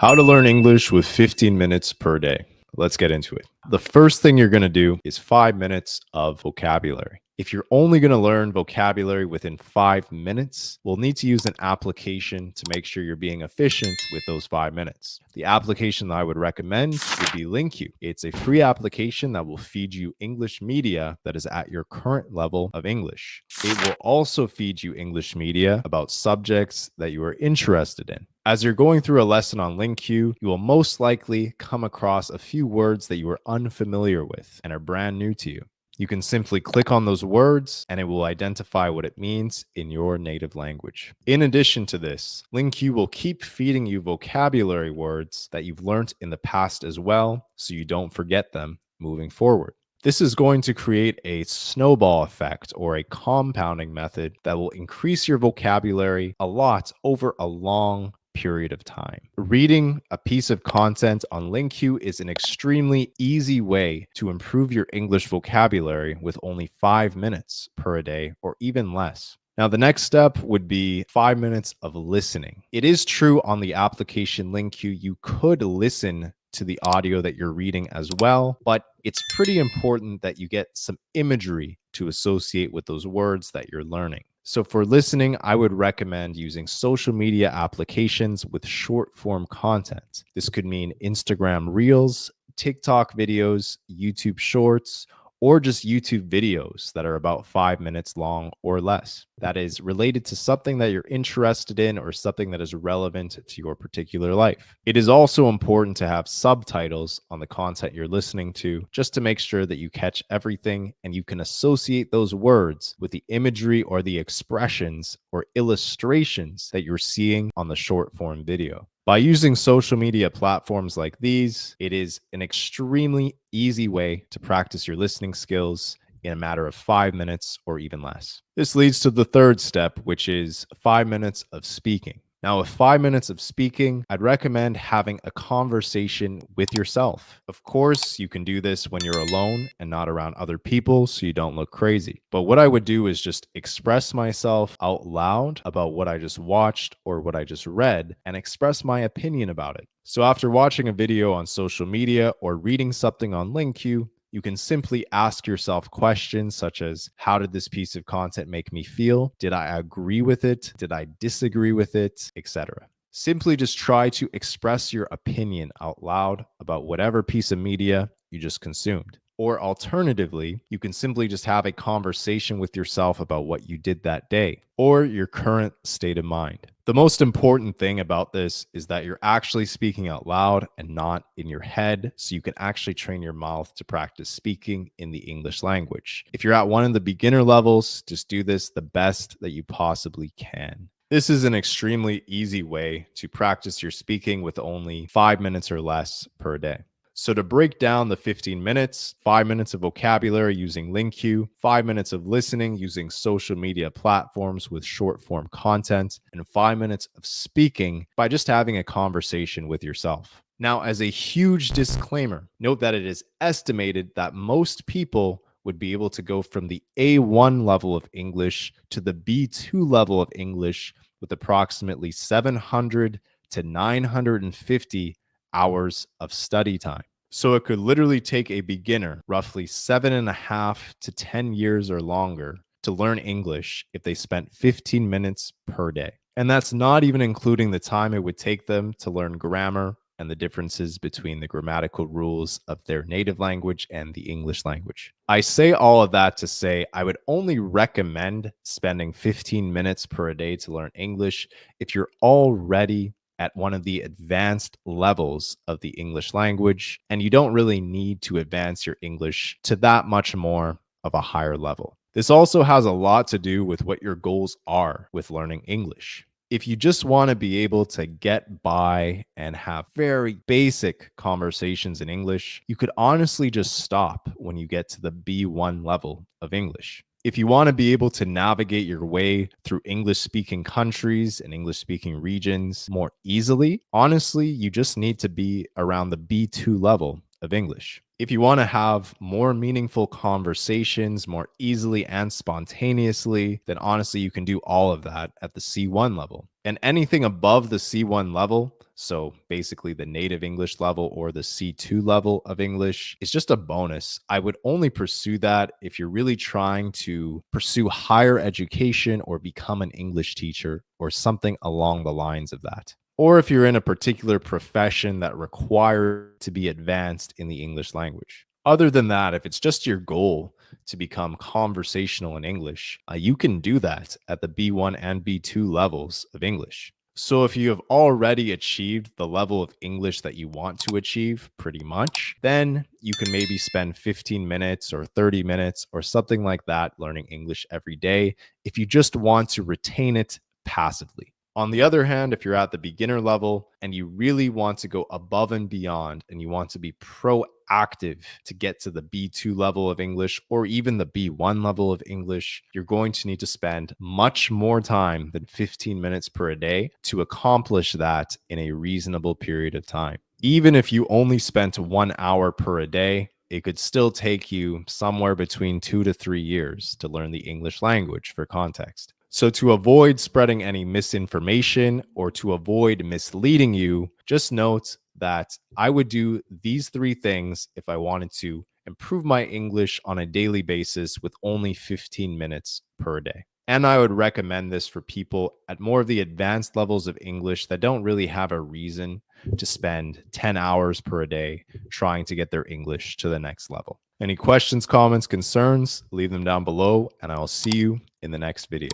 How to learn English with 15 minutes per day. Let's get into it. The first thing you're going to do is 5 minutes of vocabulary. If you're only going to learn vocabulary within 5 minutes, we'll need to use an application to make sure you're being efficient with those 5 minutes. The application that I would recommend would be LingQ. It's a free application that will feed you English media that is at your current level of English. It will also feed you English media about subjects that you are interested in. As you're going through a lesson on LingQ, you will most likely come across a few words that you are unfamiliar with and are brand new to you. You can simply click on those words and it will identify what it means in your native language. In addition to this, LingQ will keep feeding you vocabulary words that you've learned in the past as well, so you don't forget them moving forward. This is going to create a snowball effect or a compounding method that will increase your vocabulary a lot over a long period of time. Reading a piece of content on LingQ is an extremely easy way to improve your English vocabulary with only 5 minutes per day or even less. Now, the next step would be 5 minutes of listening. It is true on the application LingQ, you could listen to the audio that you're reading as well, but it's pretty important that you get some imagery to associate with those words that you're learning. So for listening, I would recommend using social media applications with short form content. This could mean Instagram Reels, TikTok videos, YouTube Shorts, or just YouTube videos that are about 5 minutes long or less. That is related to something that you're interested in or something that is relevant to your particular life. It is also important to have subtitles on the content you're listening to, just to make sure that you catch everything and you can associate those words with the imagery or the expressions or illustrations that you're seeing on the short form video. By using social media platforms like these, it is an extremely easy way to practice your listening skills in a matter of 5 minutes or even less. This leads to the third step, which is 5 minutes of speaking. Now, with 5 minutes of speaking, I'd recommend having a conversation with yourself. Of course, you can do this when you're alone and not around other people so you don't look crazy. But what I would do is just express myself out loud about what I just watched or what I just read and express my opinion about it. So after watching a video on social media or reading something on LingQ, you can simply ask yourself questions such as, how did this piece of content make me feel? Did I agree with it? Did I disagree with it? Etc. Simply just try to express your opinion out loud about whatever piece of media you just consumed. Or alternatively, you can simply just have a conversation with yourself about what you did that day or your current state of mind. The most important thing about this is that you're actually speaking out loud and not in your head, so you can actually train your mouth to practice speaking in the English language. If you're at one of the beginner levels, just do this the best that you possibly can. This is an extremely easy way to practice your speaking with only 5 minutes or less per day. So to break down the 15 minutes, 5 minutes of vocabulary using LingQ, 5 minutes of listening using social media platforms with short form content, and 5 minutes of speaking by just having a conversation with yourself. Now, as a huge disclaimer, note that it is estimated that most people would be able to go from the A1 level of English to the B2 level of English with approximately 700 to 950 hours of study time. So it could literally take a beginner roughly 7.5 to 10 years or longer to learn English if they spent 15 minutes per day. And that's not even including the time it would take them to learn grammar and the differences between the grammatical rules of their native language and the English language. I say all of that to say I would only recommend spending 15 minutes per day to learn English if you're already at one of the advanced levels of the English language, and you don't really need to advance your English to that much more of a higher level. This also has a lot to do with what your goals are with learning English. If you just want to be able to get by and have very basic conversations in English, you could honestly just stop when you get to the B1 level of English. If you want to be able to navigate your way through English-speaking countries and English-speaking regions more easily, honestly, you just need to be around the B2 level of English. If you want to have more meaningful conversations more easily and spontaneously, then honestly, you can do all of that at the C1 level. And anything above the C1 level, so basically the native English level or the C2 level of English, is just a bonus. I would only pursue that if you're really trying to pursue higher education or become an English teacher or something along the lines of that, or if you're in a particular profession that requires to be advanced in the English language. Other than that, if it's just your goal to become conversational in English, you can do that at the B1 and B2 levels of English. So if you have already achieved the level of English that you want to achieve pretty much, then you can maybe spend 15 minutes or 30 minutes or something like that learning English every day if you just want to retain it passively. On the other hand, if you're at the beginner level and you really want to go above and beyond and you want to be proactive to get to the B2 level of English or even the B1 level of English, you're going to need to spend much more time than 15 minutes per day to accomplish that in a reasonable period of time. Even if you only spent 1 hour per day, it could still take you somewhere between 2 to 3 years to learn the English language for context. So, to avoid spreading any misinformation or to avoid misleading you, just note that I would do these 3 things if I wanted to improve my English on a daily basis with only 15 minutes per day. And I would recommend this for people at more of the advanced levels of English that don't really have a reason to spend 10 hours per day trying to get their English to the next level. Any questions, comments, concerns, leave them down below, and I'll see you in the next video.